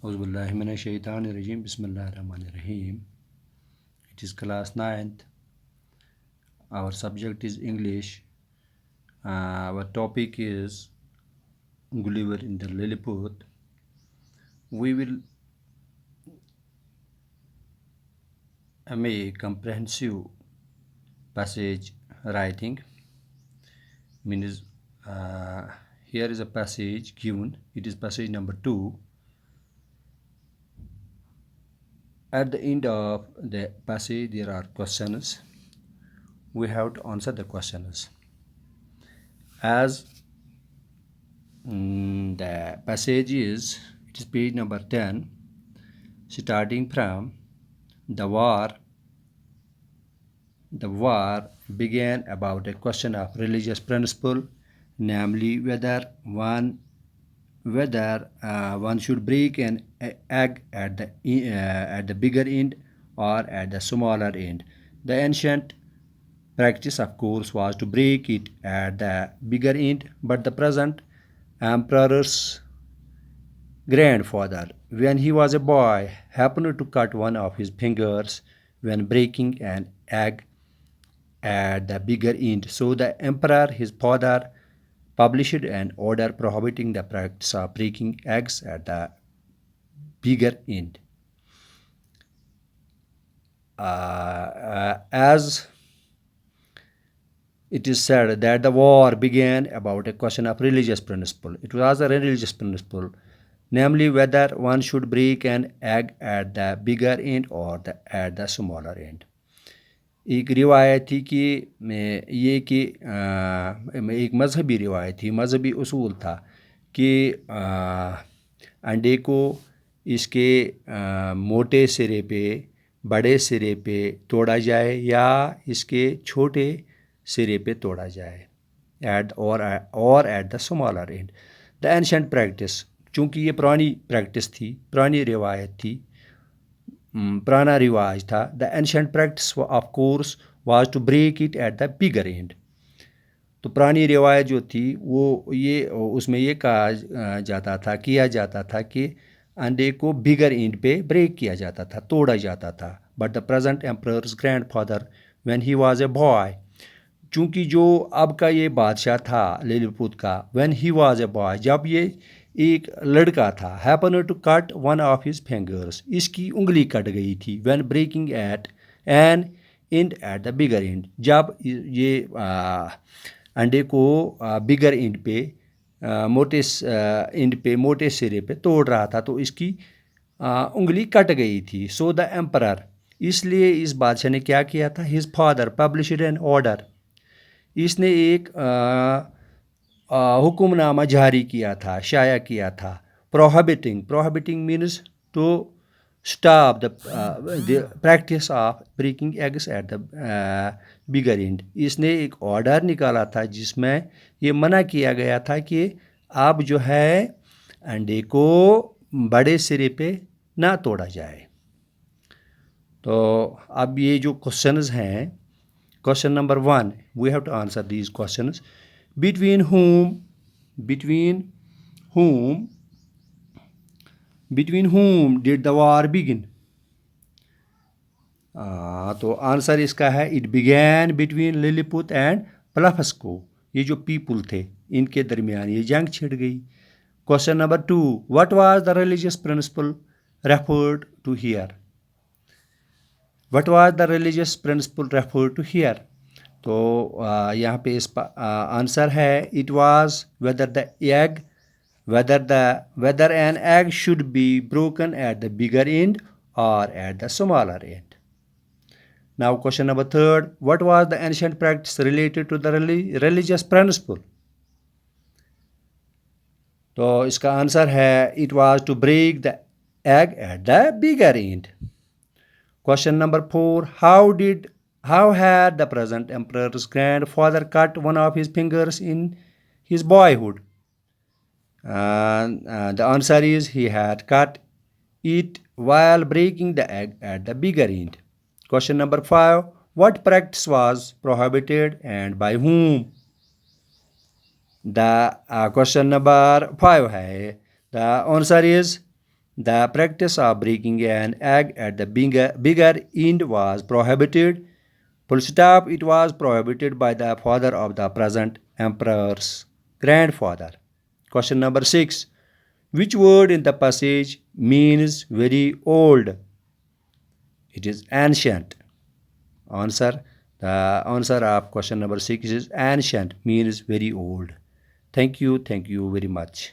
Auzu billahi minash shaitanir rajim. Bismillahir rahmanir rahim. It is class 9th. Our subject is English. Our topic is Gulliver in the Lilliput. We will make comprehensive passage writing. Means here is a passage given. It is passage number 2. At the end of the passage there are questions. We have to answer the questions. As the passage is, it is page number 10, starting from the war began about a question of religious principle, namely whether one should break an egg at the bigger end or at the smaller end. The ancient practice, of course, was to break it at the bigger end, but the present emperor's grandfather, when he was a boy, happened to cut one of his fingers when breaking an egg at the bigger end. So the emperor, his father, published an order prohibiting the practice of breaking eggs at the bigger end. As it is said that the war began about a question of religious principle. It was a religious principle, namely whether one should break an egg at the bigger end or at the smaller end. ایک روایت تھی کہ یہ کہ ایک مذہبی روایت تھی، مذہبی اصول تھا کہ انڈے کو اس کے موٹے سرے پہ، بڑے سرے پہ توڑا جائے یا اس کے چھوٹے سرے پہ توڑا جائے اور at the smaller end. The ancient practice, چونکہ یہ پرانی پریکٹس تھی، پرانی روایت تھی، پرانا رواج تھا. The ancient practice of course was to break it at the bigger end. تو پرانی روایت جو تھی وہ اس میں یہ کیا جاتا تھا کہ انڈے کو بگر اینڈ پہ بریک کیا جاتا تھا، توڑا جاتا تھا. But the present emperor's grandfather when he was a boy, چونکہ جو اب کا یہ بادشاہ تھا لیلیپوت کا، when he was a boy, جب یہ ایک لڑکا تھا، happen to cut one of his fingers, اس کی انگلی کٹ گئی تھی، when breaking at an end at the bigger end, جب یہ انڈے کو بگر اینڈ پہ، موٹے اینڈ پہ، موٹے سرے پہ توڑ رہا تھا تو اس کی انگلی کٹ گئی تھی. سو دا ایمپرر، اس لیے اس بادشاہ نے کیا کیا تھا، his father published an order, اس نے ایک حکم نامہ جاری کیا تھا، شائع کیا تھا. Prohibiting means to stop the practice of breaking eggs at the bigger end. اس نے ایک آرڈر نکالا تھا جس میں یہ منع کیا گیا تھا کہ اب جو ہے انڈے کو بڑے سرے پہ نہ توڑا جائے. تو اب یہ جو کوشچنز ہیں، question number 1 we have to answer these questions. Between whom did the war begin? تو آنسر اس کا ہے it began between Lilliput and Blefuscu. یہ جو پیپل تھے ان کے درمیان یہ جنگ چھڑ گئی. Question number 2 what was the religious principle referred to here? What was the religious principle referred to here? تو یہاں پہ اس آنسر ہے it was whether an egg should be broken at the bigger end or at the smaller end. Now question number 3 what was the ancient practice related to the religious principle? تو اس کا answer ہے it was to break the egg at the bigger end. Question number 4 how had the present emperor's grandfather cut one of his fingers in his boyhood? The answer is he had cut it while breaking the egg at the bigger end. Question number 5 what practice was prohibited and by whom? The question number 5 hai. The answer is The practice of breaking an egg at the bigger end was prohibited. Full stop. It was prohibited by the father of the present emperor's grandfather. Question number 6. Which word in the passage means very old? It is ancient. Answer. The answer of question number 6 is ancient, means very old. Thank you very much.